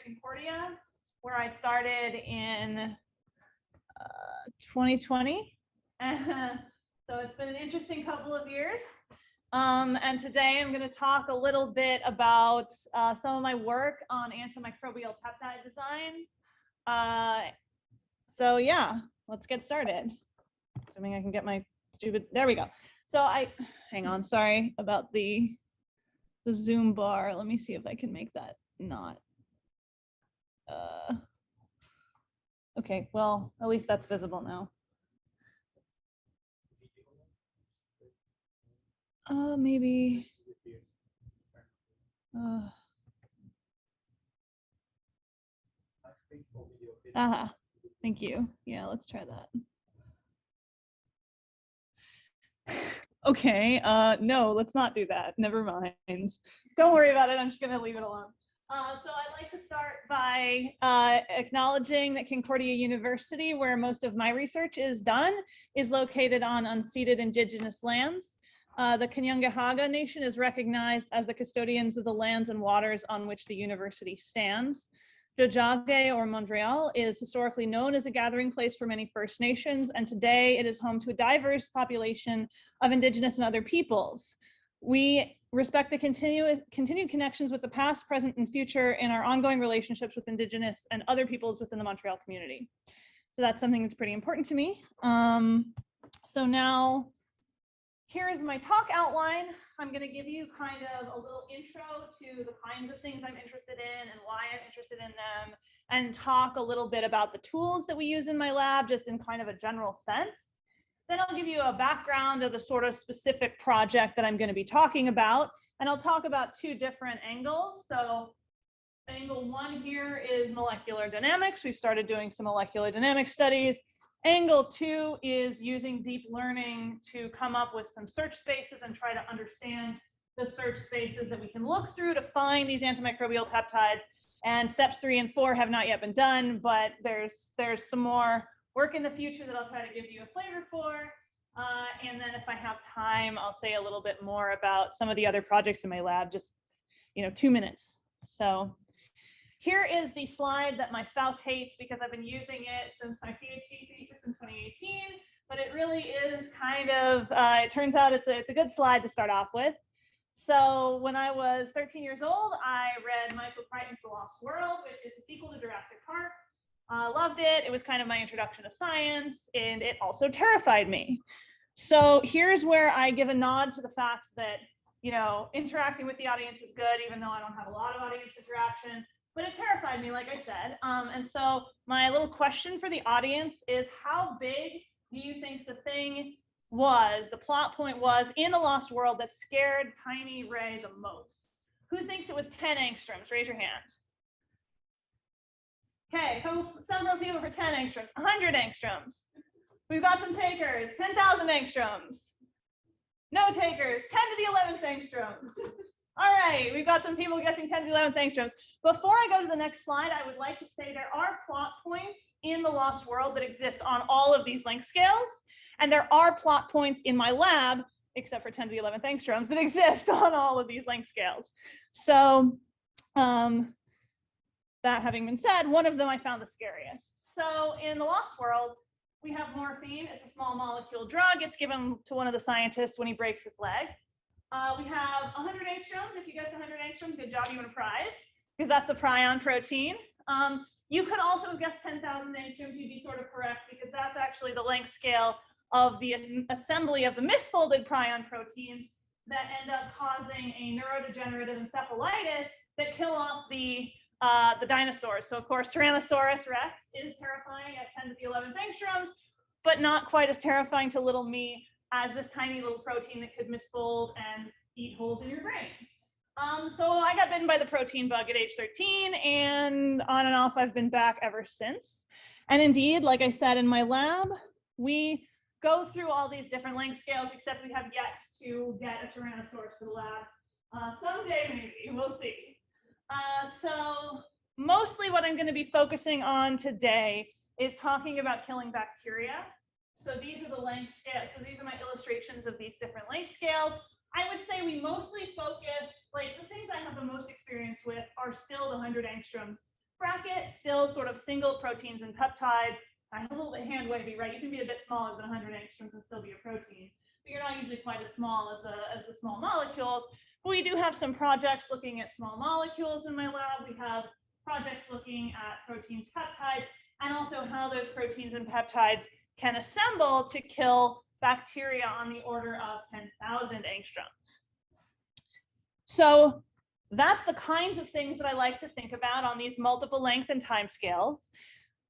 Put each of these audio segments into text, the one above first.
Concordia, where I started in 2020. So it's been an interesting couple of years. And today I'm going to talk a little bit about some of my work on antimicrobial peptide design. So yeah, let's get started. Assuming I can get my stupid, there we go. So hang on, sorry about the Zoom bar. Let me see if I can make that not. Okay, well, at least that's visible now. Maybe. Thank you. Yeah, let's try that. Okay, no, let's not do that. Never mind. Don't worry about it. I'm just gonna leave it alone. So I'd like to start by acknowledging that Concordia University, where most of my research is done, is located on unceded indigenous lands. The Kanyangahaga Nation is recognized as the custodians of the lands and waters on which the university stands. Dojage, or Montreal, is historically known as a gathering place for many First Nations, and today it is home to a diverse population of Indigenous and other peoples. We respect the continued connections with the past, present, and future in our ongoing relationships with Indigenous and other peoples within the Montreal community. So that's something that's pretty important to me. So now, here's my talk outline. I'm going to give you kind of a little intro to the kinds of things I'm interested in and why I'm interested in them, and talk a little bit about the tools that we use in my lab, just in kind of a general sense. Then I'll give you a background of the sort of specific project that I'm going to be talking about, and I'll talk about two different angles. So angle one here is molecular dynamics. We've started doing some molecular dynamics studies. Angle two is using deep learning to come up with some search spaces and try to understand the search spaces that we can look through to find these antimicrobial peptides. And steps 3 and 4 have not yet been done, but there's some more work in the future that I'll try to give you a flavor for. And then if I have time, I'll say a little bit more about some of the other projects in my lab, just 2 minutes. So here is the slide that my spouse hates because I've been using it since my PhD thesis in 2018, but it really is kind of, it turns out it's a good slide to start off with. So when I was 13 years old, I read Michael Crichton's The Lost World, which is a sequel to Jurassic Park. Loved it. It was kind of my introduction to science, and it also terrified me. So here's where I give a nod to the fact that, interacting with the audience is good, even though I don't have a lot of audience interaction. But it terrified me, like I said. And so my little question for the audience is, how big do you think the thing was, the plot point was in The Lost World that scared Tiny Ray the most? Who thinks it was 10 angstroms? Raise your hand. Okay, several people for 10 angstroms, 100 angstroms. We've got some takers, 10,000 angstroms. No takers, 10 to the 11th angstroms. All right, we've got some people guessing 10 to the 11th angstroms. Before I go to the next slide, I would like to say there are plot points in The Lost World that exist on all of these length scales. And there are plot points in my lab, except for 10 to the 11th angstroms, that exist on all of these length scales. So that having been said, one of them I found the scariest. So in The Lost World, we have morphine. It's a small molecule drug. It's given to one of the scientists when he breaks his leg. We have 100 angstroms. If you guessed 100 angstroms, good job, you win a prize, because that's the prion protein. You could also have guessed 10,000 angstroms. You'd be sort of correct, because that's actually the length scale of the assembly of the misfolded prion proteins that end up causing a neurodegenerative encephalitis that kill off the dinosaurs. So of course, Tyrannosaurus rex is terrifying at 10 to the 11th angstroms, but not quite as terrifying to little me as this tiny little protein that could misfold and eat holes in your brain. So I got bitten by the protein bug at age 13, and on and off I've been back ever since. And indeed, like I said, in my lab, we go through all these different length scales, except we have yet to get a Tyrannosaurus for the lab. Someday maybe, we'll see. So mostly what I'm going to be focusing on today is talking about killing bacteria. So these are the length scales. So these are my illustrations of these different length scales. I would say we mostly focus, like the things I have the most experience with are still the 100 angstroms bracket, still sort of single proteins and peptides. I have a little bit hand wavy, right? You can be a bit smaller than 100 angstroms and still be a protein, but you're not usually quite as small as the small molecules. But we do have some projects looking at small molecules in my lab. We have projects looking at proteins, peptides, and also how those proteins and peptides can assemble to kill bacteria on the order of 10,000 angstroms. So that's the kinds of things that I like to think about on these multiple length and time scales.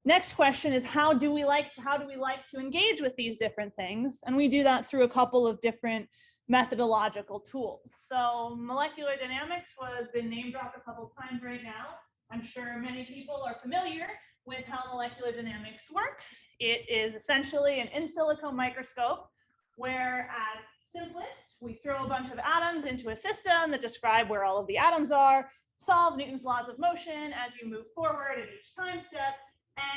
Next question is, how do we like to engage with these different things? And we do that through a couple of different methodological tools. So molecular dynamics has been name dropped a couple of times right now. I'm sure many people are familiar with how molecular dynamics works. It is essentially an in silico microscope where at simplest, we throw a bunch of atoms into a system that describe where all of the atoms are, solve Newton's laws of motion as you move forward at each time step,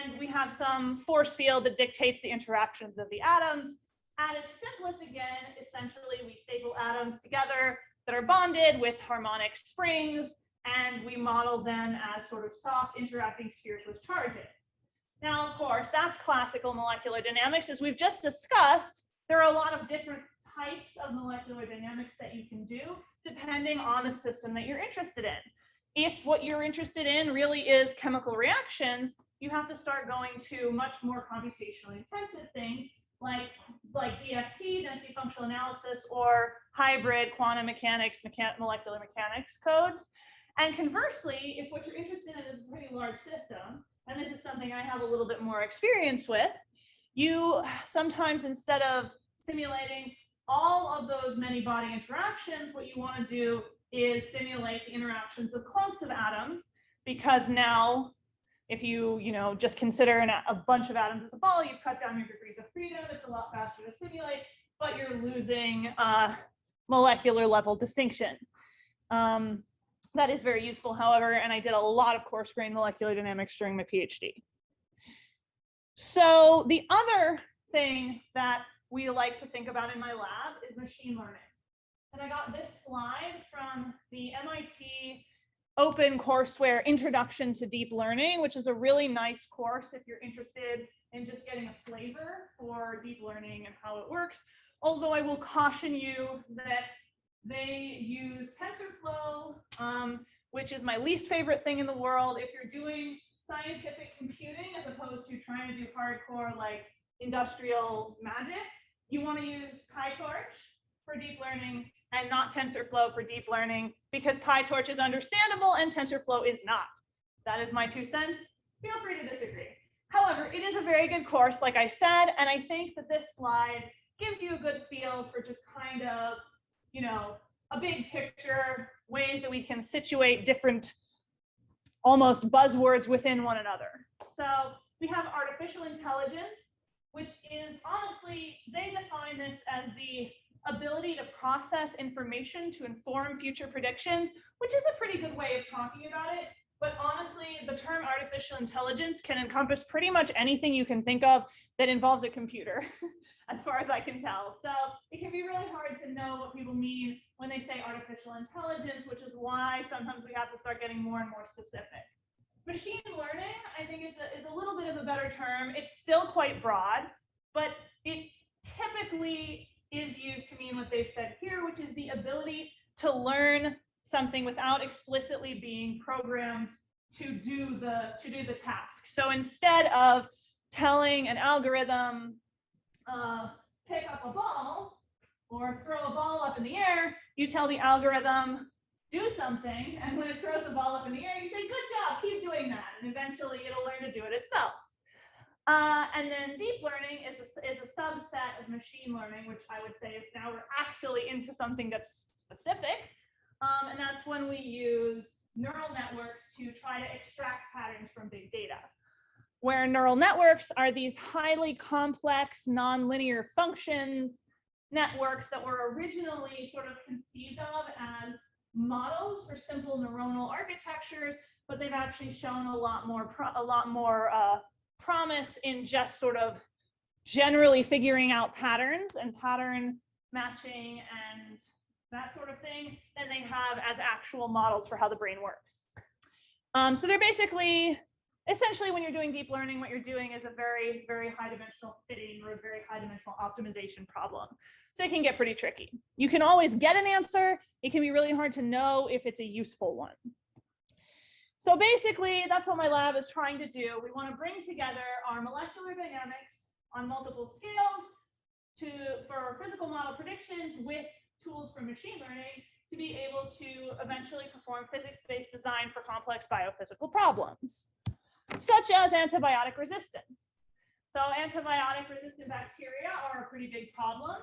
and we have some force field that dictates the interactions of the atoms. At its simplest, again, essentially we staple atoms together that are bonded with harmonic springs, and we model them as sort of soft interacting spheres with charges. Now, of course, that's classical molecular dynamics. As we've just discussed, there are a lot of different types of molecular dynamics that you can do depending on the system that you're interested in. If what you're interested in really is chemical reactions, you have to start going to much more computationally intensive things like DFT, density functional analysis, or hybrid quantum mechanics, molecular mechanics codes. And conversely, if what you're interested in is a pretty large system, and this is something I have a little bit more experience with, you sometimes, instead of simulating all of those many body interactions, what you want to do is simulate the interactions of clumps of atoms, because now if you just consider a bunch of atoms as a ball, you've cut down your degrees of freedom. It's a lot faster to simulate, but you're losing molecular level distinction. That is very useful, however, and I did a lot of coarse grained molecular dynamics during my PhD. So the other thing that we like to think about in my lab is machine learning. And I got this slide from the MIT Open Courseware Introduction to Deep Learning, which is a really nice course if you're interested in just getting a flavor for deep learning and how it works. Although I will caution you that they use TensorFlow, which is my least favorite thing in the world. If you're doing scientific computing as opposed to trying to do hardcore like industrial magic, you want to use PyTorch for deep learning and not TensorFlow for deep learning, because PyTorch is understandable and TensorFlow is not. That is my 2 cents. Feel free to disagree. However, it is a very good course, like I said, and I think that this slide gives you a good feel for just kind of, a big picture, ways that we can situate different almost buzzwords within one another. So we have artificial intelligence, which is honestly, they define this as the ability to process information to inform future predictions, which is a pretty good way of talking about it. But honestly, the term artificial intelligence can encompass pretty much anything you can think of that involves a computer, as far as I can tell. So it can be really hard to know what people mean when they say artificial intelligence, which is why sometimes we have to start getting more and more specific. Machine learning, I think, is a little bit of a better term. It's still quite broad, but it typically is used to mean what they've said here, which is the ability to learn something without explicitly being programmed to do the task. So instead of telling an algorithm, pick up a ball or throw a ball up in the air, you tell the algorithm, do something, and when it throws the ball up in the air, you say, good job, keep doing that, and eventually it'll learn to do it itself. And then deep learning is a subset of machine learning, which I would say is now we're actually into something that's specific. And that's when we use neural networks to try to extract patterns from big data. Where neural networks are these highly complex nonlinear functions, networks that were originally sort of conceived of as models for simple neuronal architectures, but they've actually shown a lot more promise in just sort of generally figuring out patterns and pattern matching and that sort of thing than they have as actual models for how the brain works. So they're basically essentially when you're doing deep learning, what you're doing is a very, very high dimensional fitting or a very high dimensional optimization problem. So it can get pretty tricky. You can always get an answer. It can be really hard to know if it's a useful one. So basically, that's what my lab is trying to do. We want to bring together our molecular dynamics on multiple scales for physical model predictions with tools for machine learning to be able to eventually perform physics-based design for complex biophysical problems, such as antibiotic resistance. So antibiotic-resistant bacteria are a pretty big problem.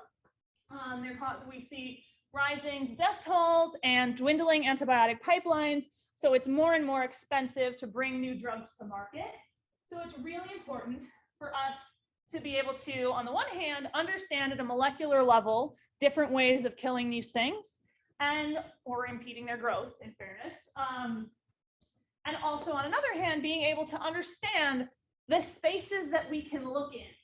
We see rising death tolls and dwindling antibiotic pipelines. So it's more and more expensive to bring new drugs to market. So it's really important for us to be able to, on the one hand, understand at a molecular level different ways of killing these things or impeding their growth, in fairness. And also, on another hand, being able to understand the spaces that we can look in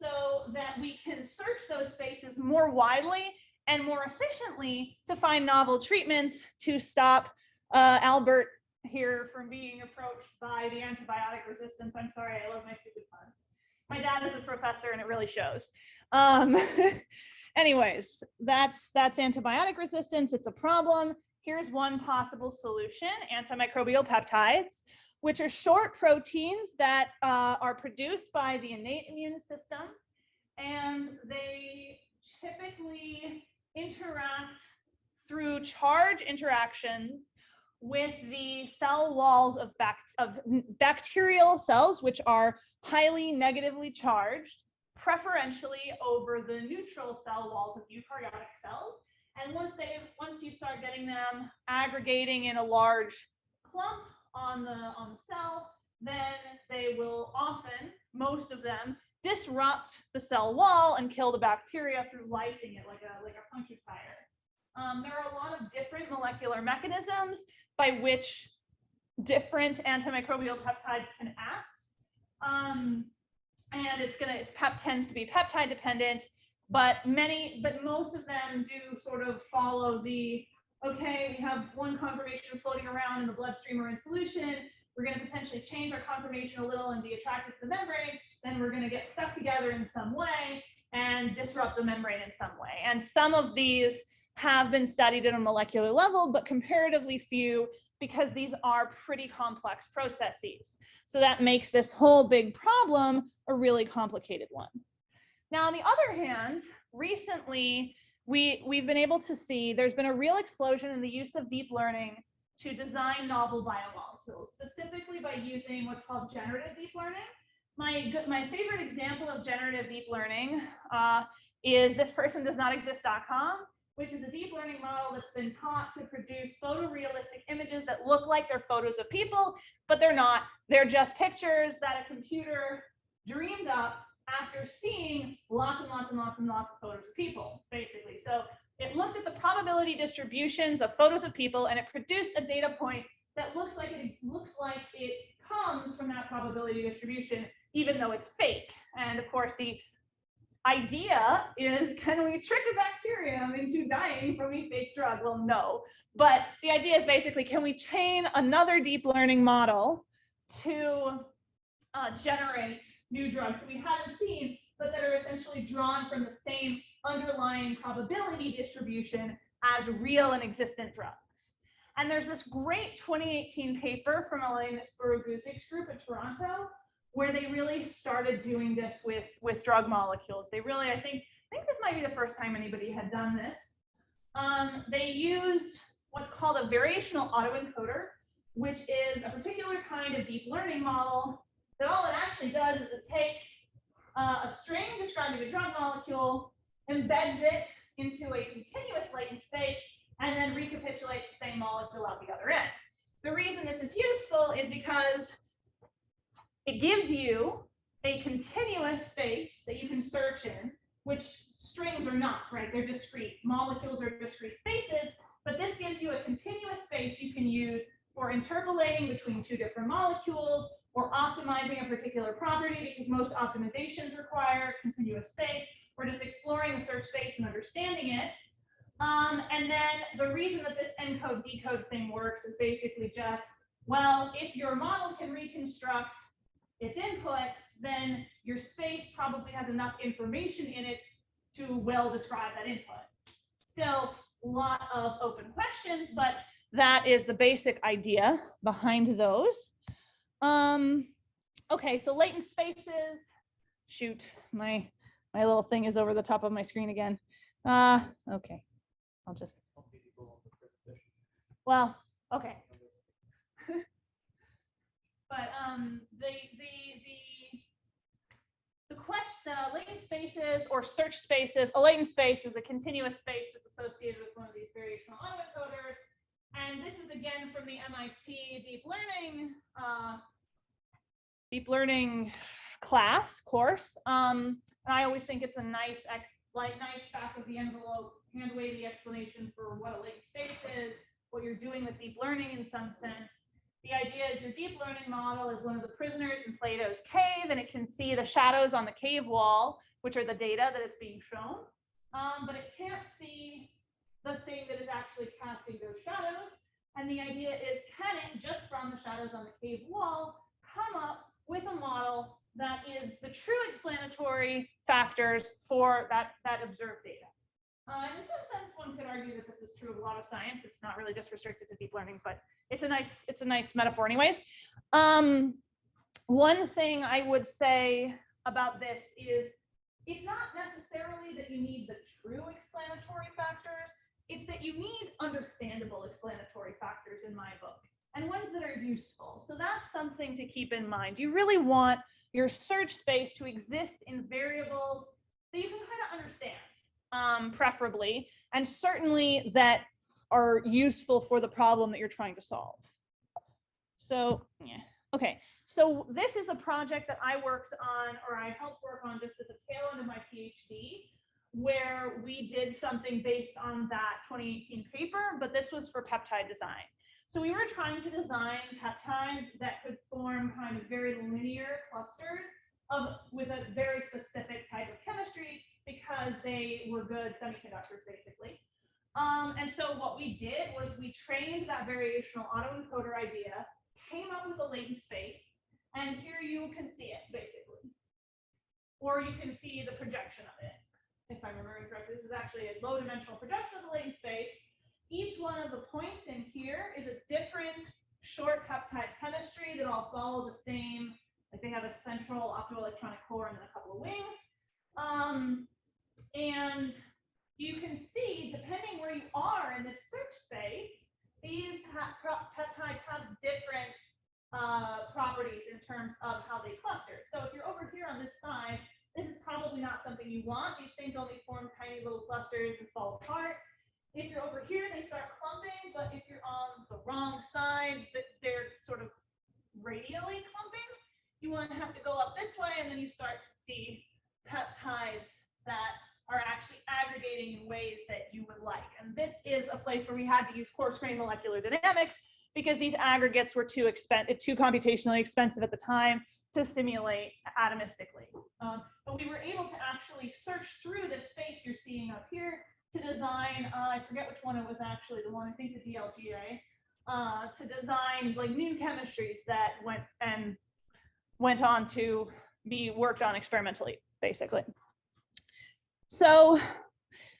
so that we can search those spaces more widely and more efficiently to find novel treatments to stop Albert here from being approached by the antibiotic resistance. I'm sorry, I love my stupid puns. My dad is a professor and it really shows. Anyways, that's antibiotic resistance. It's a problem. Here's one possible solution: antimicrobial peptides, which are short proteins that are produced by the innate immune system, and they typically interact through charge interactions with the cell walls of bacterial cells, which are highly negatively charged, preferentially over the neutral cell walls of eukaryotic cells. And once you start getting them aggregating in a large clump on the cell, then they will often, most of them, disrupt the cell wall and kill the bacteria through lysing it like a puncture tire. There are a lot of different molecular mechanisms by which different antimicrobial peptides can act. And its PEP tends to be peptide dependent, but most of them do sort of follow the, okay, we have one conformation floating around in the bloodstream or in solution. We're going to potentially change our conformation a little and be attracted to the membrane. Then we're going to get stuck together in some way and disrupt the membrane in some way. And some of these have been studied at a molecular level, but comparatively few, because these are pretty complex processes. So that makes this whole big problem a really complicated one. Now, on the other hand, recently, we've been able to see there's been a real explosion in the use of deep learning to design novel biomolecules, specifically by using what's called generative deep learning. My favorite example of generative deep learning is thispersondoesnotexist.com, which is a deep learning model that's been taught to produce photorealistic images that look like they're photos of people, but they're not. They're just pictures that a computer dreamed up after seeing lots and lots and lots and lots of photos of people, basically. So it looked at the probability distributions of photos of people, and it produced a data point that looks like it comes from that probability distribution, even though it's fake. And of course, the idea is, can we trick a bacterium into dying from a fake drug? Well, no. But the idea is basically, can we train another deep learning model to generate new drugs that we haven't seen, but that are essentially drawn from the same underlying probability distribution as real and existent drugs. And there's this great 2018 paper from Elena Spuruguzic's group in Toronto, where they really started doing this with drug molecules. They really, I think this might be the first time anybody had done this. They used what's called a variational autoencoder, which is a particular kind of deep learning model that all it actually does is it takes a string describing a drug molecule, embeds it into a continuous latent space, and then recapitulates the same molecule out the other end. The reason this is useful is because it gives you a continuous space that you can search in, which strings are not, right? They're discrete. Molecules are discrete spaces, but this gives you a continuous space you can use for interpolating between two different molecules or optimizing a particular property, because most optimizations require continuous space. We're just exploring the search space and understanding it. And then the reason that this encode decode thing works is basically just Well, if your model can reconstruct its input, then your space probably has enough information in it to well describe that input. Still a lot of open questions, but that is the basic idea behind those. Okay, so latent spaces. Shoot, my little thing is over the top of my screen again. Okay, I'll just. Well, okay. But the latent spaces or search spaces, a latent space is a continuous space that's associated with one of these variational autoencoders. And this is again from the MIT deep learning course. And I always think it's a nice back of the envelope, hand wavy explanation for what a latent space is, what you're doing with deep learning in some sense. The idea is your deep learning model is one of the prisoners in Plato's cave, and it can see the shadows on the cave wall, which are the data that it's being shown. But it can't see the thing that is actually casting those shadows. And the idea is, can it, just from the shadows on the cave wall, come up with a model that is the true explanatory factors for that observed data? In some sense, one could argue that this is true of a lot of science. It's not really just restricted to deep learning, but it's a nice metaphor anyways. One thing I would say about this is it's not necessarily that you need the true explanatory factors. It's that you need understandable explanatory factors in my book, and ones that are useful. So that's something to keep in mind. You really want your search space to exist in variables that you can kind of understand, preferably, and certainly that are useful for the problem that you're trying to solve. So, yeah. Okay, so this is a project that I worked on, or I helped work on just at the tail end of my PhD, where we did something based on that 2018 paper, but this was for peptide design. So we were trying to design peptides that could form kind of very linear clusters with a very specific type of chemistry, because they were good semiconductors, basically. And so what we did was we trained that variational autoencoder idea, came up with a latent space, and here you can see it, basically. Or you can see the projection of it. If I'm remembering correctly, this is actually a low-dimensional projection of the latent space. Each one of the points in here is a different short peptide chemistry that all follow the same, like they have a central optoelectronic core and then a couple of wings. And you can see, depending where you are in this search space, these peptides have different properties in terms of how they cluster. So if you're over here on this side, this is probably not something you want. These things only form tiny little clusters and fall apart. If you're over here, they start clumping, but if you're on the wrong side, they're sort of radially clumping. You want to have to go up this way, and then you start to see peptides that are actually aggregating in ways that you would like. And this is a place where we had to use coarse-grained molecular dynamics, because these aggregates were too computationally expensive at the time to simulate atomistically. But we were able to actually search through this space you're seeing up here to design, I forget which one it was actually, the one, I think the DLGA, to design like new chemistries that went on to be worked on experimentally, basically. So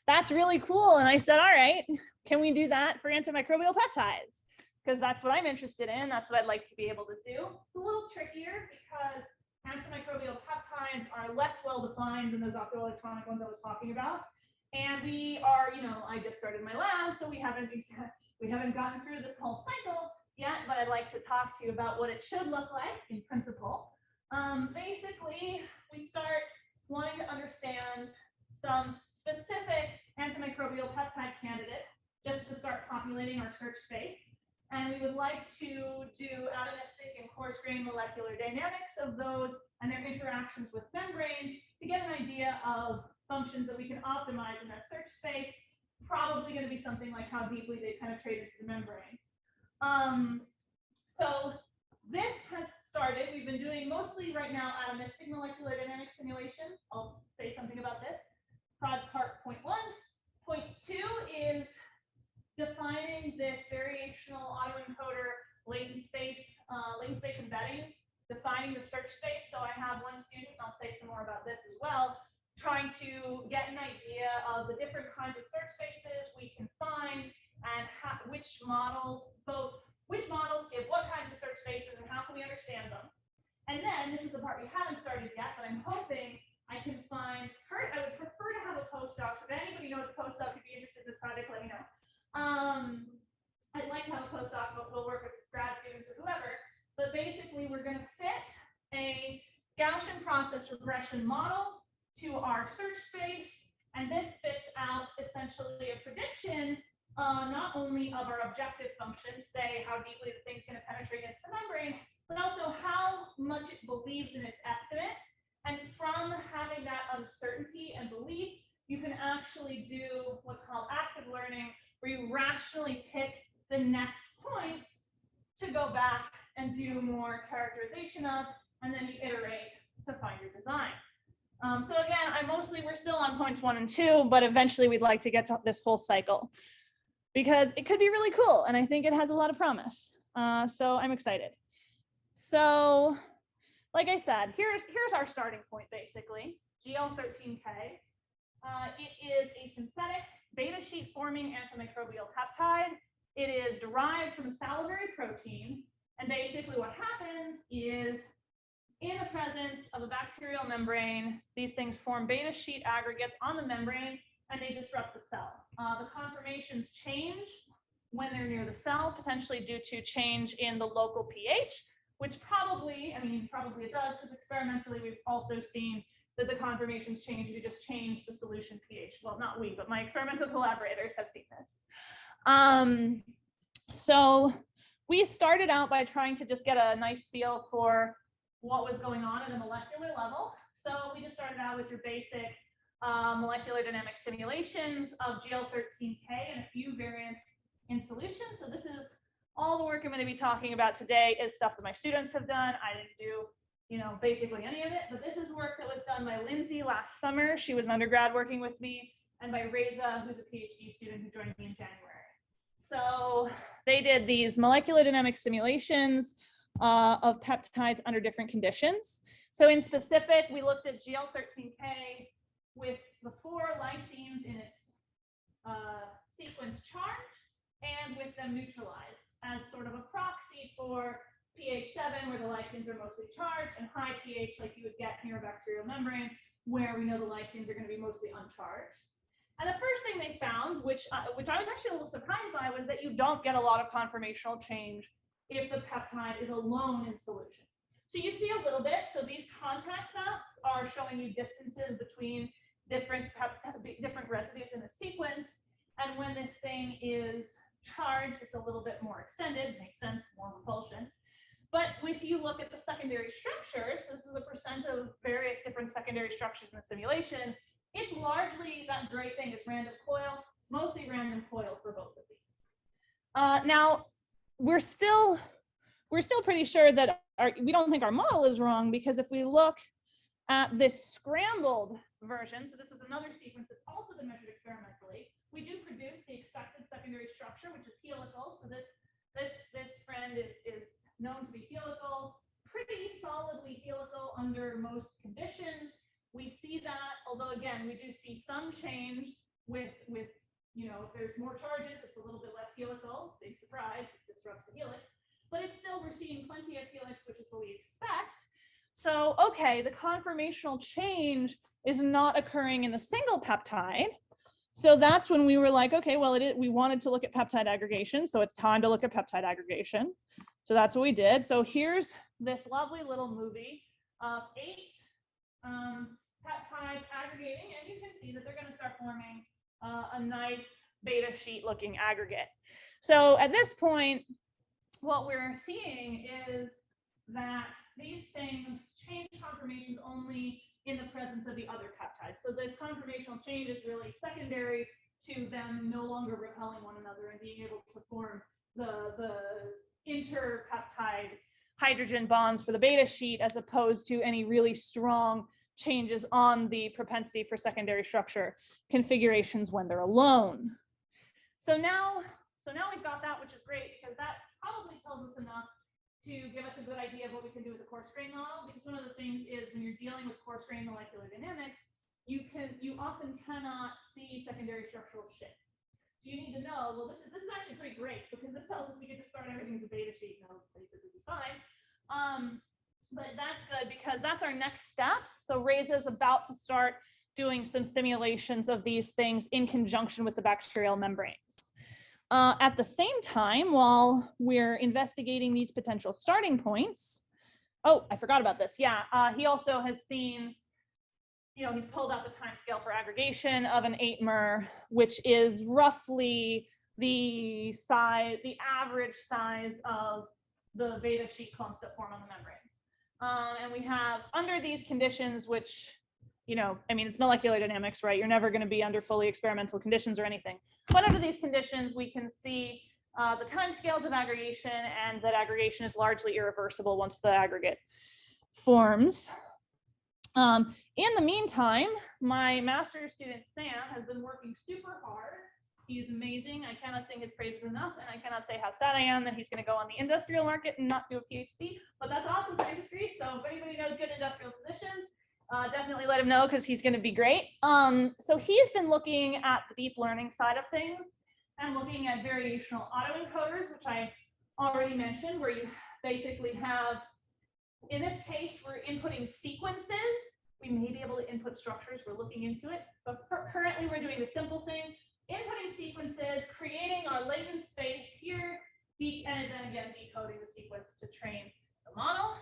that's really cool. And I said, all right, can we do that for antimicrobial peptides? Because that's what I'm interested in. That's what I'd like to be able to do. It's a little trickier because antimicrobial peptides are less well defined than those optoelectronic ones I was talking about. And we are, I just started my lab, so we haven't gotten through this whole cycle yet, but I'd like to talk to you about what it should look like in principle. Basically, we start wanting to understand some specific antimicrobial peptide candidates just to start populating our search space. And we would like to do atomistic and coarse-grained molecular dynamics of those and their interactions with membranes to get an idea of functions that we can optimize in that search space. Probably going to be something like how deeply they penetrate into the membrane. So this has started. We've been doing mostly right now atomistic molecular dynamic simulations. I'll say something about this. Part point 1. Point 2 is defining this variational autoencoder latent space embedding, defining the search space. So I have one student, I'll say some more about this as well, trying to get an idea of the different kinds of search spaces we can find and which models give what kinds of search spaces and how can we understand them. And then this is the part we haven't started yet, but I'm hoping I can find her. I would prefer to have a postdoc. So if anybody knows a postdoc who'd be interested in this project, let me know. I'd like to have a postdoc, but we'll work with grad students or whoever. But basically, we're going to fit a Gaussian process regression model to our search space, and this spits out essentially a prediction not only of our objective functions, say how deeply the thing's going to penetrate into the membrane, but also how much it believes in its estimate. And from having that uncertainty and belief, you can actually do what's called active learning, where you rationally pick the next points to go back and do more characterization of, and then you iterate to find your design. So again, we're still on points 1 and 2, but eventually we'd like to get to this whole cycle because it could be really cool. And I think it has a lot of promise. So I'm excited. So like I said, here's our starting point, basically, GL13K. It is a synthetic beta sheet forming antimicrobial peptide. It is derived from a salivary protein. And basically what happens is in the presence of a bacterial membrane, these things form beta sheet aggregates on the membrane and they disrupt the cell. The conformations change when they're near the cell, potentially due to change in the local pH, which probably it does, because experimentally we've also seen that the conformations change if you just change the solution pH. Well, not we, but my experimental collaborators have seen this. So we started out by trying to just get a nice feel for what was going on at a molecular level. So we just started out with your basic molecular dynamic simulations of GL13K and a few variants in solution. So this is all the work I'm going to be talking about today is stuff that my students have done. I didn't do, basically any of it, but this is work that was done by Lindsay last summer. She was an undergrad working with me, and by Rachael, who's a PhD student who joined me in January. So they did these molecular dynamic simulations of peptides under different conditions. So in specific, we looked at GL13K with the 4 lysines in its sequence charge and with them neutralized as sort of a proxy for pH 7, where the lysines are mostly charged, and high pH, like you would get near a bacterial membrane, where we know the lysines are going to be mostly uncharged. And the first thing they found, which I was actually a little surprised by, was that you don't get a lot of conformational change if the peptide is alone in solution. So you see a little bit. So these contact maps are showing you distances between different residues in the sequence. And when this thing is charged, it's a little bit more extended. Makes sense, more repulsion. But if you look at the secondary structures, so this is a percent of various different secondary structures in the simulation, it's largely that gray thing is random coil. It's mostly random coil for both of these. Now, we're still pretty sure that we don't think our model is wrong, because if we look at this scrambled version, so this is another sequence that's also been measured experimentally, we do produce the expected secondary structure, which is helical. So this friend is known to be helical, pretty solidly helical under most conditions. We see that, although again, we do see some change with if there's more charges, it's a little bit less helical. Big surprise, it disrupts the helix. But it's still, we're seeing plenty of helix, which is what we expect. So, okay, the conformational change is not occurring in the single peptide. So that's when we were like, okay, well, we wanted to look at peptide aggregation, so it's time to look at peptide aggregation. So that's what we did. So here's this lovely little movie of 8 peptides aggregating, and you can see that they're going to start forming a nice beta sheet looking aggregate. So at this point, what we're seeing is that these things change conformations only in the presence of the other peptides. So this conformational change is really secondary to them no longer repelling one another and being able to form the interpeptide hydrogen bonds for the beta sheet, as opposed to any really strong changes on the propensity for secondary structure configurations when they're alone. So now we've got that, which is great, because that probably tells us enough can do with the coarse grain model, because one of the things is when you're dealing with coarse grain molecular dynamics, you often cannot see secondary structural shifts. So you need to know, well, this is actually pretty great, because this tells us we could just start everything as a beta sheet and that'll basically be fine. But that's good because that's our next step. So Reza's about to start doing some simulations of these things in conjunction with the bacterial membranes. At the same time, while we're investigating these potential starting points, oh, I forgot about this. Yeah, he also has seen, he's pulled out the time scale for aggregation of an 8-mer, which is roughly the average size of the beta sheet clumps that form on the membrane. And we have, under these conditions, which, it's molecular dynamics, right? You're never going to be under fully experimental conditions or anything. But under these conditions, we can see the time scales of aggregation, and that aggregation is largely irreversible once the aggregate forms. In the meantime, my master's student, Sam, has been working super hard. He's amazing. I cannot sing his praises enough, and I cannot say how sad I am that he's going to go on the industrial market and not do a PhD, but that's awesome for industry. So if anybody knows good industrial positions, definitely let him know, because he's going to be great. So he's been looking at the deep learning side of things and looking at variational autoencoders, which I already mentioned, where you basically have, in this case, we're inputting sequences. We may be able to input structures. We're looking into it, but currently we're doing the simple thing: inputting sequences, creating our latent space here, and then again decoding the sequence to train the model.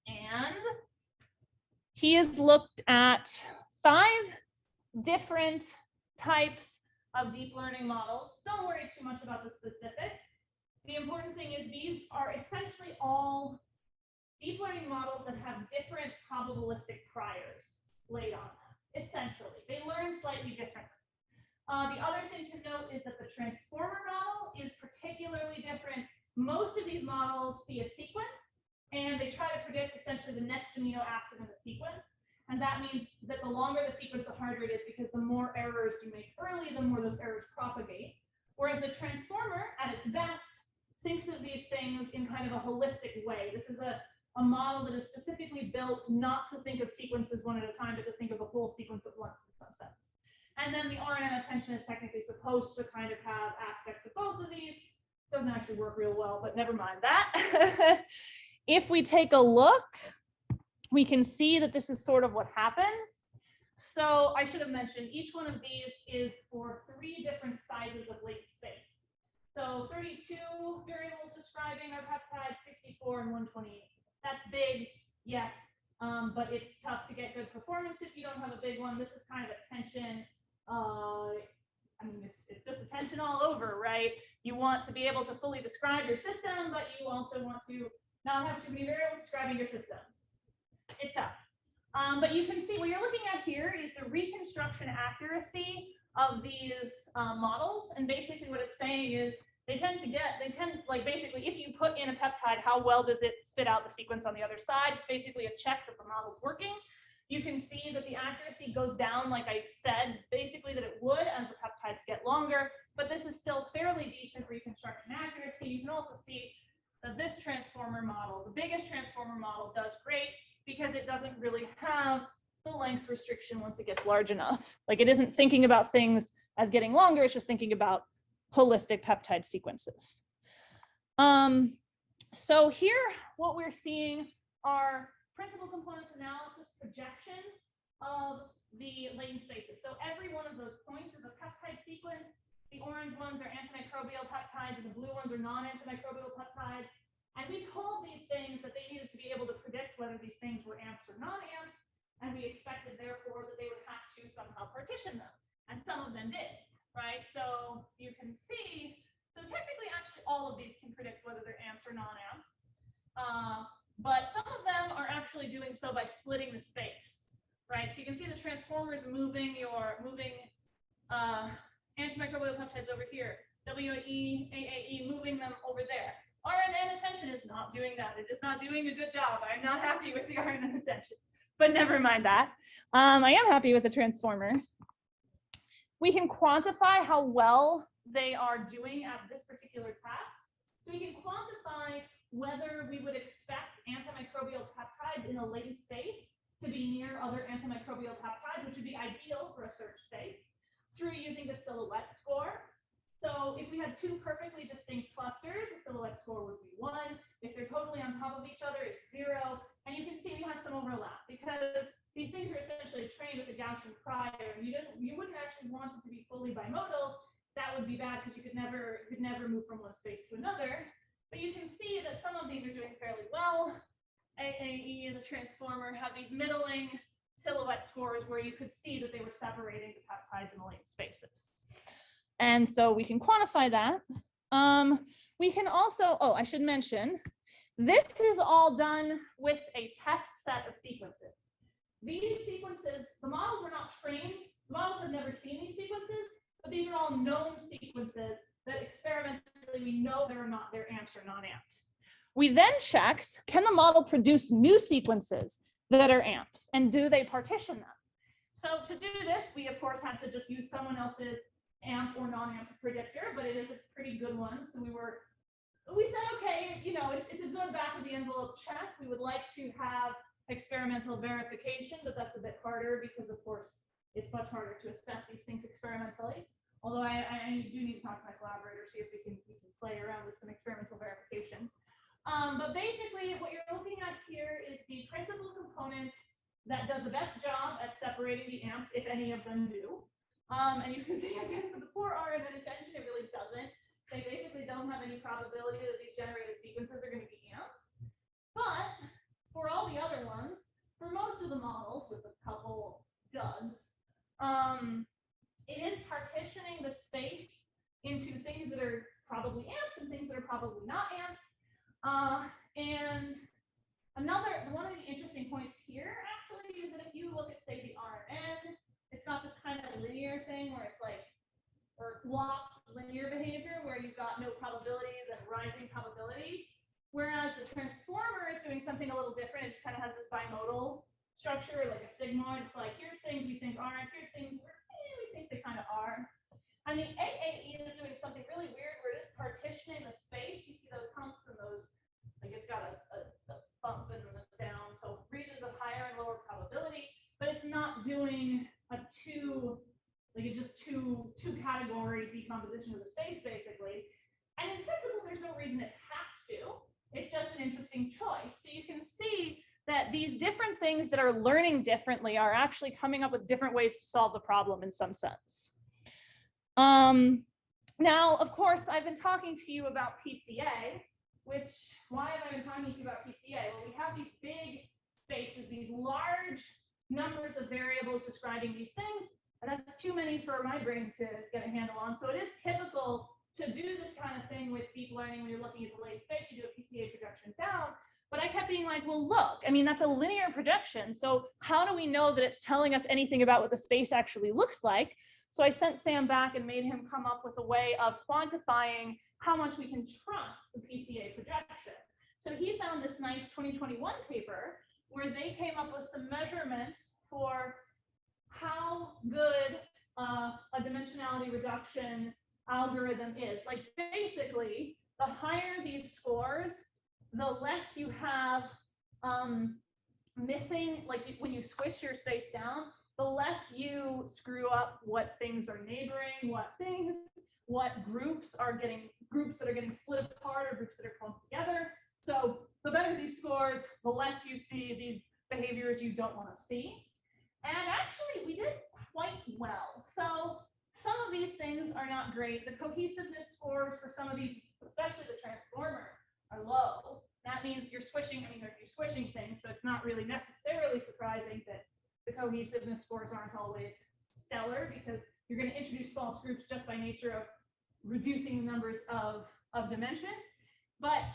And he has looked at 5 different types of deep learning models. Don't worry too much about the specifics. The important thing is these are essentially all deep learning models that have different probabilistic priors laid on them. Essentially, they learn slightly differently. The other thing to note is that the transformer model is particularly different. Most of these models see a sequence, and they try to predict essentially the next amino acid in the sequence. And that means that the longer the sequence, the harder it is, because the more errors you make early, the more those errors propagate. Whereas the transformer, at its best, thinks of these things in kind of a holistic way. This is a model that is specifically built not to think of sequences one at a time, but to think of a whole sequence at once in some sense. And then the RNN attention is technically supposed to kind of have aspects of both of these. Doesn't actually work real well, but never mind that. If we take a look, we can see that this is sort of what happens. So I should have mentioned each one of these is for 3 different sizes of latent space. So 32 variables describing our peptides, 64 and 128. That's big, yes, but it's tough to get good performance if you don't have a big one. This is kind of attention. It's just attention all over, right? You want to be able to fully describe your system, but you also want to not have too many variables describing your system. It's tough. But you can see what you're looking at here is the reconstruction accuracy of these models. And basically what it's saying is basically if you put in a peptide, how well does it spit out the sequence on the other side? It's basically a check that the model's working. You can see that the accuracy goes down, like I said, basically that it would as the peptides get longer, but this is still fairly decent reconstruction accuracy. You can also see that this transformer model, the biggest transformer model, does great because it doesn't really have the length restriction once it gets large enough. Like, it isn't thinking about things as getting longer, it's just thinking about holistic peptide sequences. So here, what we're seeing are principal components analysis projections of the latent spaces. So every one of those points is a peptide sequence. The orange ones are antimicrobial peptides, and the blue ones are non-antimicrobial peptides. And we told these things that they needed to be able to predict whether these things were amps or non-amps, and we expected, therefore, that they would have to somehow partition them. And some of them did, right? So you can see, so technically, actually, all of these can predict whether they're amps or non-amps. But some of them are actually doing so by splitting the space, right? So you can see the transformers moving antimicrobial peptides over here, WAE, AAE, moving them over there. RNN attention is not doing that. It is not doing a good job. I'm not happy with the RNN attention, but never mind that. I am happy with the transformer. We can quantify how well they are doing at this particular task. So we can quantify whether we would expect antimicrobial had two perfectly distinct clusters, the silhouette score would be 1. If they're totally on top of each other, it's 0. And you can see we have some overlap because these things are essentially trained with a Gaussian prior. You wouldn't actually want it to be fully bimodal. That would be bad because you could never move from one space to another. But you can see that some of these are doing fairly well. AAE and the transformer have these middling silhouette scores where you could see that they were separating the peptides in the latent spaces. And so we can quantify that. We can also, oh, I should mention, this is all done with a test set of sequences. These sequences, the models were not trained. The models have never seen these sequences, but these are all known sequences that experimentally we know they're amps or non-amps. We then checked, can the model produce new sequences that are amps, and do they partition them? So to do this, we of course had to just use someone else's amp or non-amp predictor, but it is a pretty good one. So we said, okay, you know, it's a good back of the envelope check. We would like to have experimental verification, but that's a bit harder because of course it's much harder to assess these things experimentally. Although I do need to talk to my collaborator, see if we can play around with some experimental verification. But basically what you're looking at here is the principal component that does the best job at separating the amps, if any of them do. And you can see again for the 4R and then attention, it really doesn't. They basically don't have any probability that these generated sequences are going to be amps. But for all the other ones, for most of the models, with a couple duds, it is partitioning the space into things that are probably amps and things that are probably not amps. And one of the interesting points here actually is that if you look at, say, the RNN, it's not this kind of linear thing where it's like, or blocked linear behavior where you've got no probability, then rising probability. Whereas the transformer is doing something a little different. It just kind of has this bimodal structure, like a sigmoid. It's like, here's things we think aren't, here's things we think they kind of are. And the AAE is doing something really weird where it is partitioning the space. You see those humps and those, like it's got a bump and a down. So regions of higher and lower probability, but it's not doing a two category decomposition of the space, basically. And in principle, there's no reason it has to. It's just an interesting choice. So you can see that these different things that are learning differently are actually coming up with different ways to solve the problem in some sense. Now, of course, I've been talking to you about PCA, why have I been talking to you about PCA? Well, we have these big spaces, these large numbers of variables describing these things, and that's too many for my brain to get a handle on. So it is typical to do this kind of thing with deep learning when you're looking at the latent space, you do a PCA projection down. But I kept being like, well, look, I mean, that's a linear projection. So how do we know that it's telling us anything about what the space actually looks like? So I sent Sam back and made him come up with a way of quantifying how much we can trust the PCA projection. So he found this nice 2021 paper where they came up with some measurements for how good a dimensionality reduction algorithm is. Like basically, the higher these scores, the less you have missing, like when you squish your space down, the less you screw up what things are neighboring, what groups that are getting split apart or groups that are clumped together. So the better these scores, the less you see these behaviors you don't want to see. And actually, we did quite well. So some of these things are not great. The cohesiveness scores for some of these, especially the transformer, are low. That means you're switching things, so it's not really necessarily surprising that the cohesiveness scores aren't always stellar because you're going to introduce false groups just by nature of reducing the numbers of dimensions. But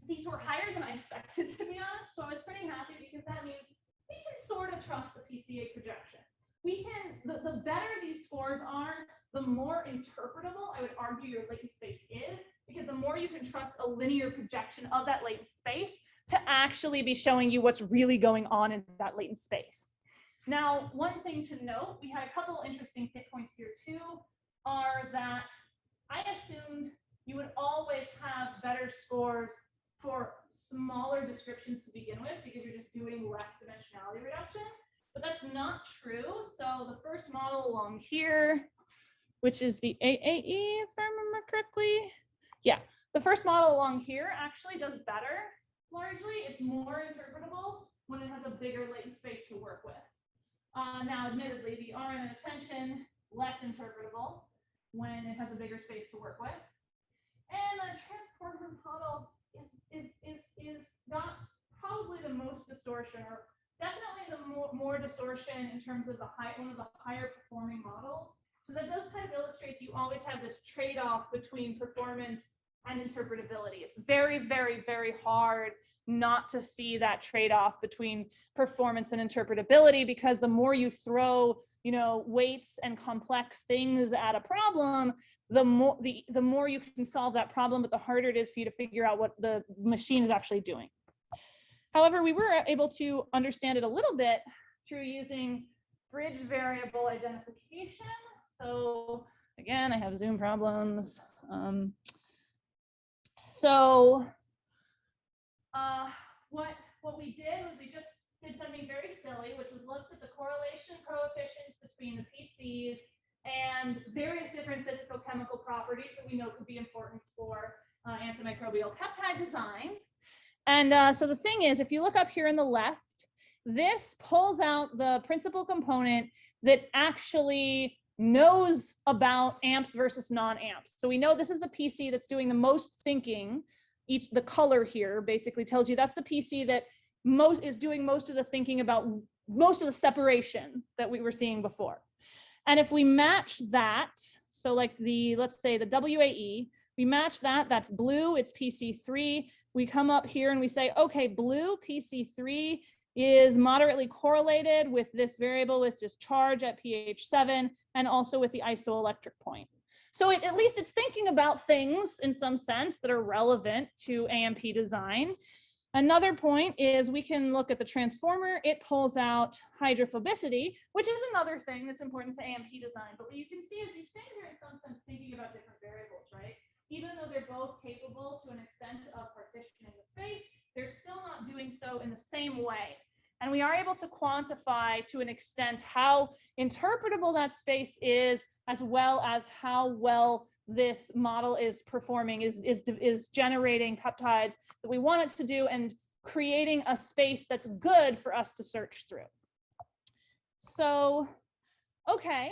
these were higher than I expected, to be honest, so I was pretty happy because that means we can sort of trust the PCA projection. We can, the better these scores are, the more interpretable I would argue your latent space is, because the more you can trust a linear projection of that latent space to actually be showing you what's really going on in that latent space. Now, one thing to note, we had a couple interesting hit points here too, are that I assumed you would always have better scores for smaller descriptions to begin with because you're just doing less dimensionality reduction, but that's not true. So the first model along here, which is the AAE, if I remember correctly. Yeah, the first model along here actually does better. Largely, it's more interpretable when it has a bigger latent space to work with. Now, admittedly, the RN and attention, less interpretable when it has a bigger space to work with. And the transformer model is got probably the most distortion, or definitely the more distortion in terms of one of the higher performing models. So that does kind of illustrate you always have this trade-off between performance and interpretability. It's very, very, very hard not to see that trade-off between performance and interpretability, because the more you throw, weights and complex things at a problem, the more you can solve that problem, but the harder it is for you to figure out what the machine is actually doing. However, we were able to understand it a little bit through using bridge variable identification. So again, I have Zoom problems. What we did was we just did something very silly, which was looked at the correlation coefficients between the PCs and various different physicochemical properties that we know could be important for antimicrobial peptide design. And so the thing is, if you look up here on the left, this pulls out the principal component that actually knows about amps versus non-amps. So we know this is the PC that's doing the most thinking. The color here basically tells you that's the PC that is doing most of the thinking about most of the separation that we were seeing before. And if we match that, so like let's say the WAE, we match that, that's blue, it's PC3. We come up here and we say, okay, blue PC3 is moderately correlated with this variable with just charge at pH 7 and also with the isoelectric point. So at least it's thinking about things in some sense that are relevant to AMP design. Another point is we can look at the transformer. It pulls out hydrophobicity, which is another thing that's important to AMP design. But what you can see is these things are in some sense thinking about different variables, right? Even though they're both capable to an extent of partitioning the space, they're still not doing so in the same way. And we are able to quantify to an extent how interpretable that space is, as well as how well this model is performing, is generating peptides that we want it to do and creating a space that's good for us to search through. So, okay,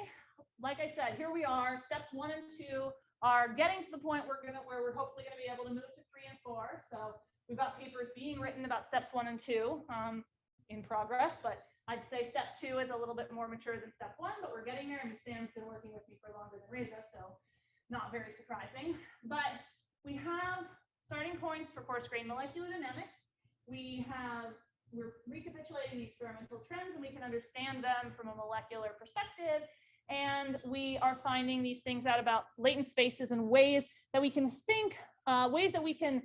like I said, here we are. Steps 1 and 2 are getting to the point where we're hopefully going to be able to move to 3 and 4. So we've got papers being written about steps 1 and 2 in progress, but I'd say step 2 is a little bit more mature than step 1, but we're getting there, and Sam's been working with me for longer than Reza, so not very surprising. But we have starting points for coarse grain molecular dynamics. We're recapitulating the experimental trends, and we can understand them from a molecular perspective. And we are finding these things out about latent spaces and ways that we can think, ways that we can,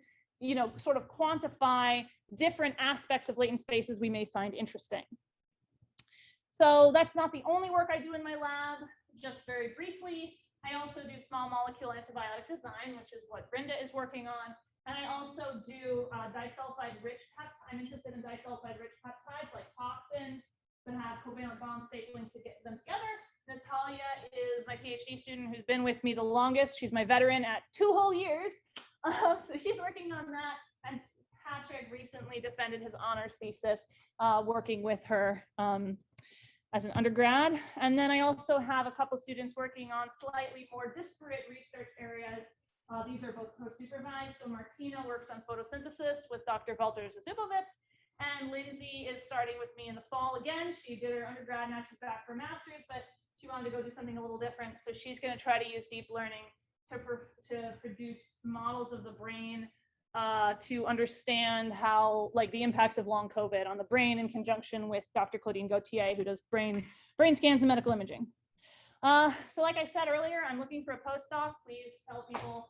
sort of quantify different aspects of latent spaces we may find interesting. So that's not the only work I do in my lab. Just very briefly, I also do small molecule antibiotic design, which is what Brenda is working on. And I also do disulfide-rich peptides. I'm interested in disulfide-rich peptides like toxins that have covalent bond stapling to get them together. Natalia is my PhD student who's been with me the longest. She's my veteran at 2 whole years. So she's working on that. And Patrick recently defended his honors thesis working with her as an undergrad. And then I also have a couple students working on slightly more disparate research areas. These are both co-supervised. So Martina works on photosynthesis with Dr. Valter Zubovitz, and Lindsay is starting with me in the fall again. She did her undergrad, now she's back for master's, but she wanted to go do something a little different. So she's going to try to use deep learning to produce models of the brain to understand how, like, the impacts of long COVID on the brain in conjunction with Dr. Claudine Gauthier, who does brain scans and medical imaging. So like I said earlier, I'm looking for a postdoc. Please tell people,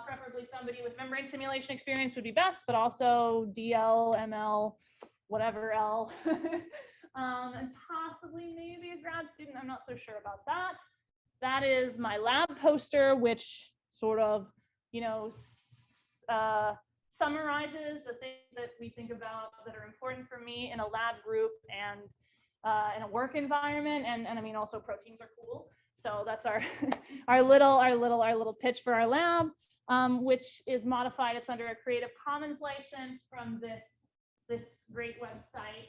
preferably somebody with membrane simulation experience would be best, but also DL, ML, whatever L. And possibly maybe a grad student. I'm not so sure about that. That is my lab poster, which sort of, summarizes the things that we think about that are important for me in a lab group and in a work environment. And I mean, also proteins are cool. So that's our our little pitch for our lab, which is modified. It's under a Creative Commons license from this great website,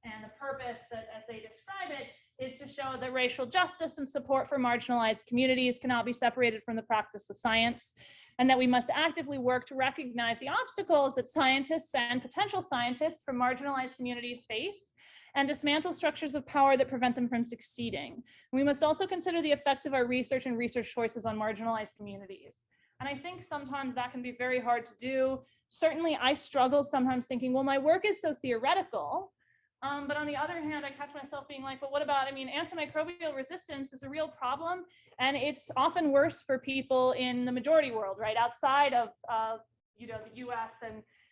and the purpose, that as they describe it, is to show that racial justice and support for marginalized communities cannot be separated from the practice of science, and that we must actively work to recognize the obstacles that scientists and potential scientists from marginalized communities face, and dismantle structures of power that prevent them from succeeding. We must also consider the effects of our research and research choices on marginalized communities. And I think sometimes that can be very hard to do. Certainly, I struggle sometimes thinking, well, my work is so theoretical. But on the other hand, I catch myself being like, but what about, I mean, antimicrobial resistance is a real problem, and it's often worse for people in the majority world, right, outside of the US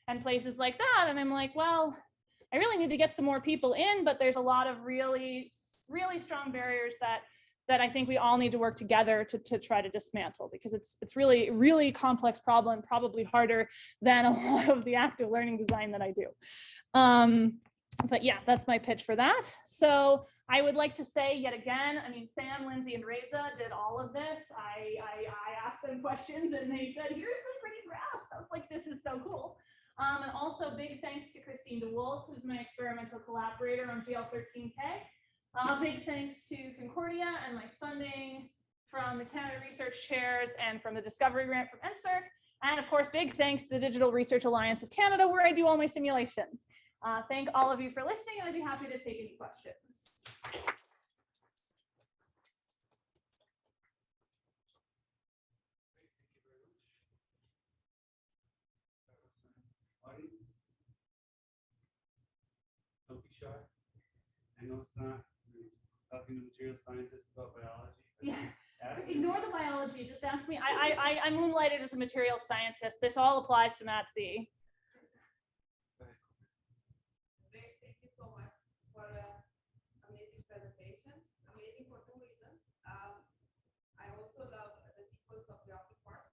and places like that. And I'm like, well, I really need to get some more people in, but there's a lot of really, really strong barriers that I think we all need to work together to try to dismantle, because it's really, really complex problem, probably harder than a lot of the active learning design that I do. But yeah, that's my pitch for that. So I would like to say yet again, I mean, Sam, Lindsay, and Reza did all of this. I asked them questions and they said, here's some pretty graphs. I was like, this is so cool. And also big thanks to Christine DeWolf, who's my experimental collaborator on GL13K. Big thanks to Concordia and my funding from the Canada Research Chairs and from the Discovery Grant from NSERC. And of course, big thanks to the Digital Research Alliance of Canada, where I do all my simulations. Thank all of you for listening, and I'd be happy to take any questions. Audience, don't be shy. I know it's not talking to material scientists about biology. Yeah. Ignore the biology. Just ask me. I moonlighted as a material scientist. This all applies to Matt C. Thank you so much for an amazing presentation. Amazing for two reasons. I also love the sequence of Jurassic Park.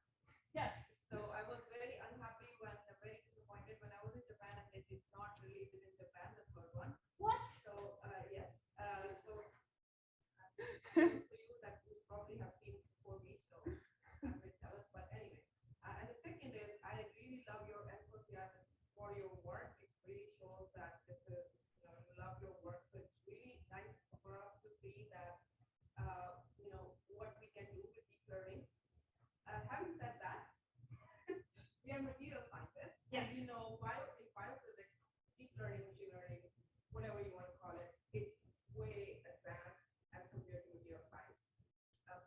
Yes. So I was very unhappy very disappointed when I was in Japan and they did not release it in Japan, the third one. What? So yes. So you that you probably have seen before me, so I'm very jealous. But anyway, and the second is I really love your enthusiasm for your work. It really shows that this is, you love your work. So it's really nice for us to see that what we can do with deep learning. Having said that, we are material scientists. Yes. And biophysics, deep learning, machine learning, whatever you want to call it, it's way advanced as compared to material science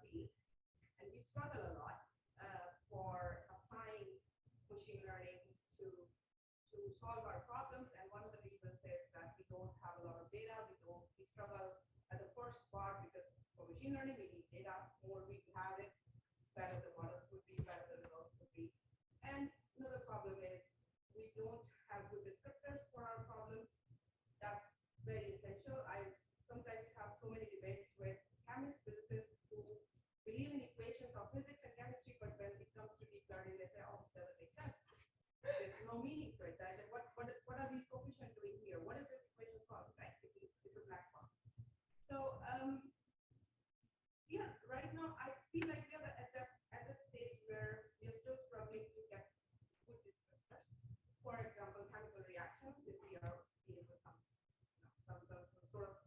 field. And we struggle a lot for applying machine learning to solve our problems. And one of the reasons is that we don't have a lot of data. We struggle at the first part because for machine learning, we need data. More we have it, better the models would be, better the results would be. And another problem is we don't have good descriptors for our problems. That's very essential. I sometimes have so many debates with chemists, physicists who believe in equations of physics and chemistry, but when it comes to deep learning, they say, oh, it doesn't make sense. There's no meaning to it. Right? What are these coefficients doing here? What is this equation solving? Right? It's a black box. So yeah, right now I feel like we are at that stage where we are still struggling to get good descriptors. For example, chemical reactions. If we are dealing with some sort of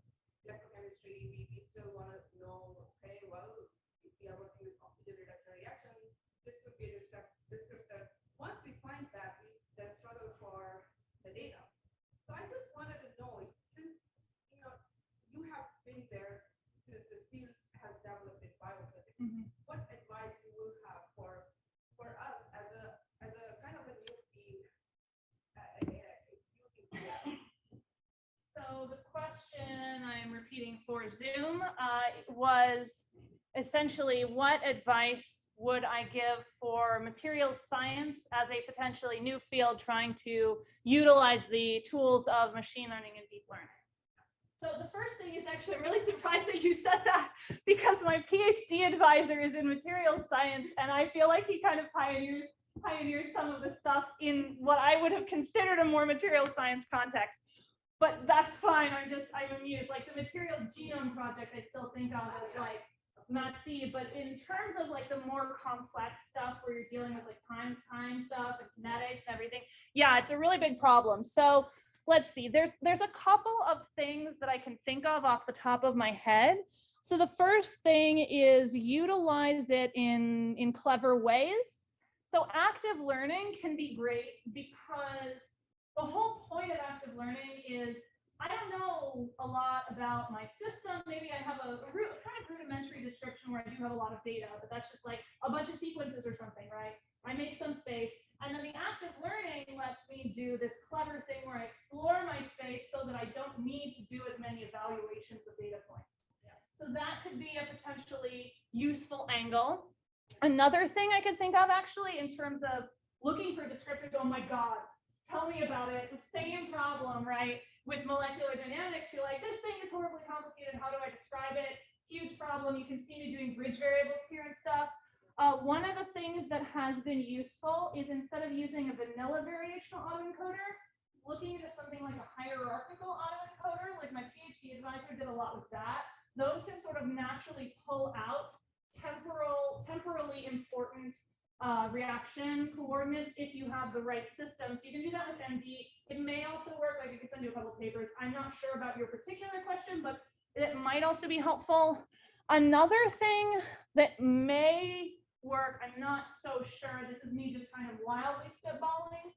electrochemistry, we still want to know. Okay, well, if we are working with oxygen reduction reaction, this could be a descriptor. Once we find that, we then struggle for the data. So I just wanted to know, since you have been there since this field has developed in biophysics, what advice you will have for us as a kind of a new field using data? So the question I'm repeating for Zoom was essentially, what advice would I give for materials science as a potentially new field trying to utilize the tools of machine learning and deep learning? So the first thing is, actually, I'm really surprised that you said that, because my PhD advisor is in materials science, and I feel like he kind of pioneered some of the stuff in what I would have considered a more material science context. But that's fine. I'm amused. Like the materials genome project, I still think of as like MATC, but in terms of like the more complex stuff where you're dealing with like time stuff and kinetics and everything, yeah, it's a really big problem. So let's see, there's a couple of things that I can think of off the top of my head. So the first thing is utilize it in clever ways. So active learning can be great because the whole point of active learning is I don't know a lot about my system. Maybe I have a kind of rudimentary description where I do have a lot of data, but that's just like a bunch of sequences or something, right? I make some space, and then the active learning lets me do this clever thing where I explore my space so that I don't need to do as many evaluations of data points. So that could be a potentially useful angle. Another thing I could think of actually in terms of looking for descriptors, oh my God, tell me about it. The same problem, right? With molecular dynamics, you're like, this thing is horribly complicated. How do I describe it? Huge problem. You can see me doing bridge variables here and stuff. One of the things that has been useful is instead of using a vanilla variational autoencoder, looking into something like a hierarchical autoencoder, like my PhD advisor did a lot with that. Those can sort of naturally pull out temporally important reaction coordinates if you have the right system. So you can do that with MD. It may also work, like I could send you a couple of papers. I'm not sure about your particular question, but it might also be helpful. Another thing that may work, I'm not so sure, this is me just kind of wildly spitballing,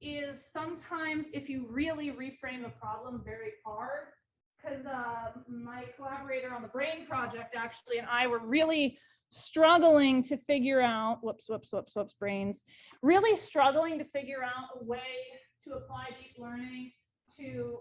is sometimes if you really reframe the problem very hard, because my collaborator on the brain project actually and I were really struggling to figure out, brains, really struggling to figure out a way to apply deep learning to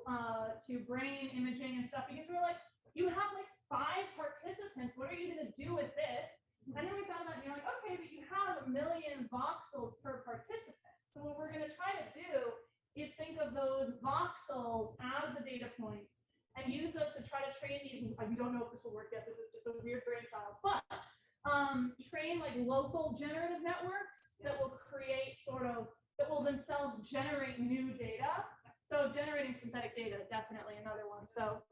brain imaging and stuff, because we're like, you have like 5 participants, what are you going to do with this? And then we found out, you're like, okay, but you have 1 million voxels per participant. So what we're going to try to do is think of those voxels as the data points and use those to try to train these. We don't know if this will work yet. This is just a weird brainchild, but train like local generative networks that will create that will themselves generate new data. So generating synthetic data, definitely another one. So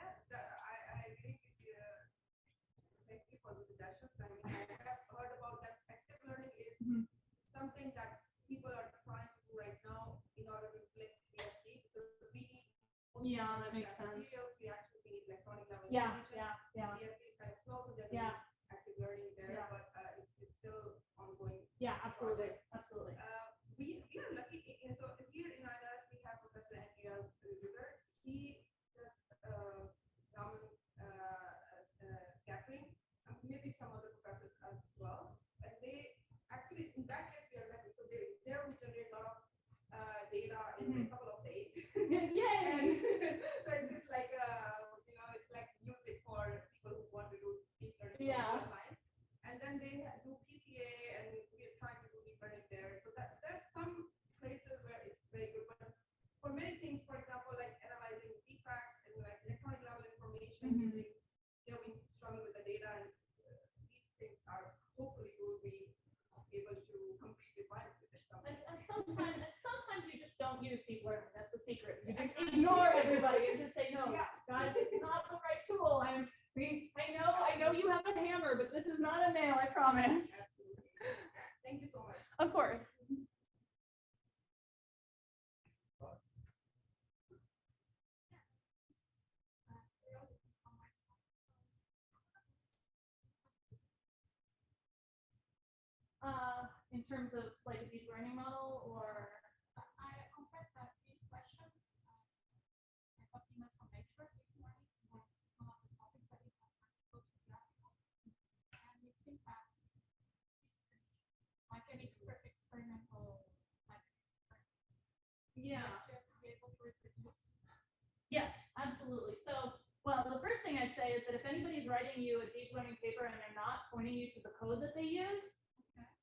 yeah, I agree with you. Thank you for the suggestions. I mean, I have heard about that. Active learning is something that people are trying to do right now in order to replace PhD, because we need that makes sense. materials, we actually need electronic level Yeah. PhD is kind of slow, so there's active learning there, but it's still ongoing. Yeah, absolutely. Absolutely. We are lucky. So here in INRS, we have Professor Andrea Ruger. He does Raman scattering, maybe some other professors as well. And they actually, in that case, we are lucky. So there we generate a lot of data in a couple of days. Yay! So it's just like it's like music for people who want to do deep learning science. And then they do PCA, and we're trying to do deep learning there. So there's some places where it's very good, but for many things, for example, like analyzing defects and like electronic level information, using, we struggle with the data, and these things are hopefully will be able to complete the requirements with it. And sometimes you just don't use deep learning. That's the secret. You just ignore everybody and just say, no, guys, this is not the right tool. I know you have a hammer, but this is not a nail, I promise. Absolutely. Thank you so much. Of course. In terms of like a deep learning model, or I confess that this question I got email from Nature this morning, and it's one of the topics that we have article to the article, and it's in fact like an experimental like an experiment. yeah. You have to be able to reproduce. Yes, absolutely. So, well, the first thing I'd say is that if anybody's writing you a deep learning paper and they're not pointing you to the code that they use,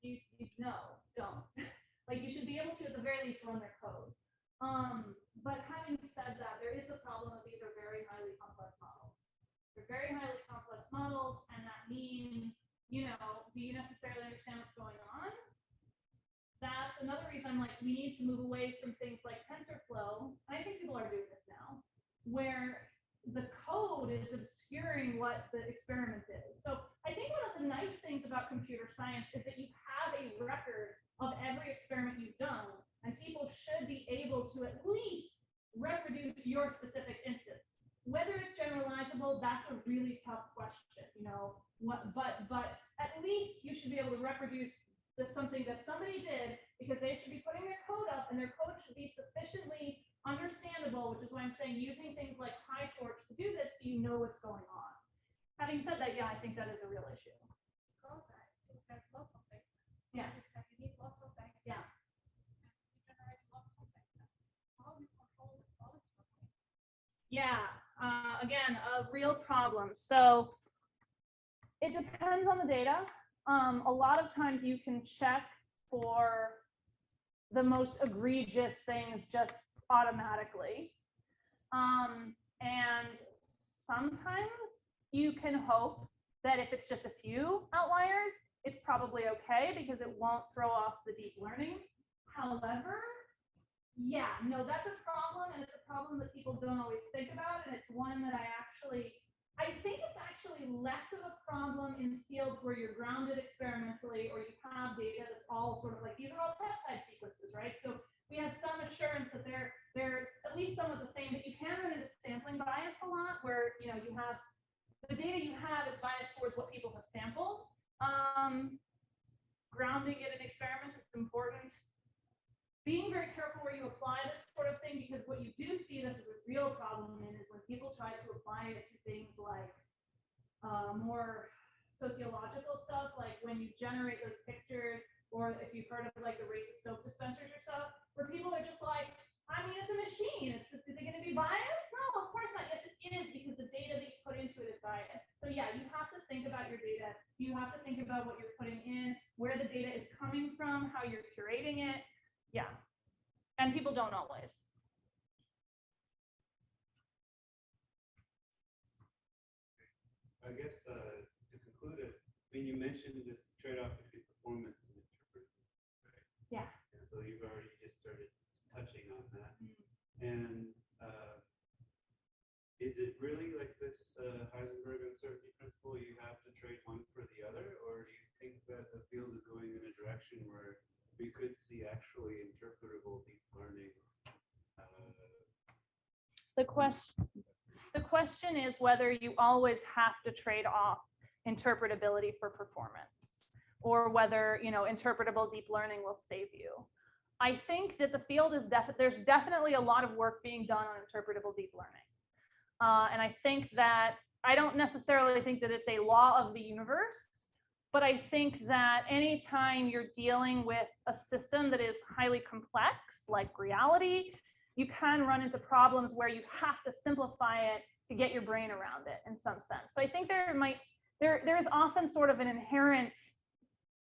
you no, don't. Like, you should be able to at the very least run their code. But having said that, there is a problem that these are very highly complex models. They're very highly complex models, and that means, do you necessarily understand what's going on? That's another reason I'm like, we need to move away from things like TensorFlow. I think people are doing this now, where the code is obscuring what the experiment is. So I think one of the nice things about computer science is that you have a record of every experiment you've done, and people should be able to at least reproduce your specific instance. Whether it's generalizable, that's a really tough question, you know. But at least you should be able to reproduce something that somebody did, because they should be putting their code up, and their code should be sufficiently understandable, which is why I'm saying using things like PyTorch to do this so you know what's going on. Having said that, yeah, I think that is a real issue. Because I think there's lots of data. So Yeah. as you said, you need lots of data. Yeah. And you generate lots of data. How do you control the quality of data? Yeah, again, a real problem. So it depends on the data. A lot of times you can check for the most egregious things just automatically. And sometimes you can hope that if it's just a few outliers, it's probably okay because it won't throw off the deep learning. However, yeah, no, that's a problem, and it's a problem that people don't always think about, and it's one that I think it's actually less of a problem in fields where you're grounded experimentally, or you have data that's all sort of like, these are all peptide sequences, right? So we have some assurance that they're at least somewhat the same, but you can run into sampling bias a lot, where you know you have the data you have is biased towards what people have sampled. Grounding it in experiments is important. Being very careful where you apply this sort of thing, because what you do see this as a real problem in is when people try to apply it to things like more sociological stuff, like when you generate those pictures, or if you've heard of like the racist soap dispensers or stuff, where people are just like, I mean, it's a machine. Is it going to be biased? No, of course not. Yes, it is, because the data that you put into it is biased. So yeah, you have to think about your data. You have to think about what you're putting in, where the data is coming from, how you're curating it. Yeah, and people don't always. I guess to conclude it, I mean, you mentioned this trade-off between performance and interpretability, right? Yeah. And so you've already just started touching on that. And is it really like this Heisenberg uncertainty principle? You have to trade one for the other, or do you think that the field is going in a direction where we could see actually interpretable deep learning? The question is whether you always have to trade off interpretability for performance, or whether, you know, interpretable deep learning will save you. I think that the field is there's definitely a lot of work being done on interpretable deep learning. And I think that I don't necessarily think that it's a law of the universe, but I think that anytime you're dealing with a system that is highly complex, like reality, you can run into problems where you have to simplify it to get your brain around it in some sense. So I think there is often sort of an inherent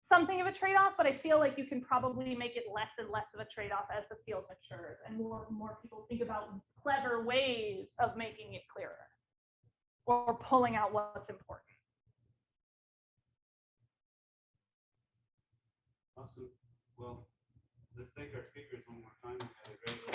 something of a trade-off, but I feel like you can probably make it less and less of a trade-off as the field matures and more people think about clever ways of making it clearer or pulling out what's important. Awesome. Well, let's thank our speakers one more time. We had a great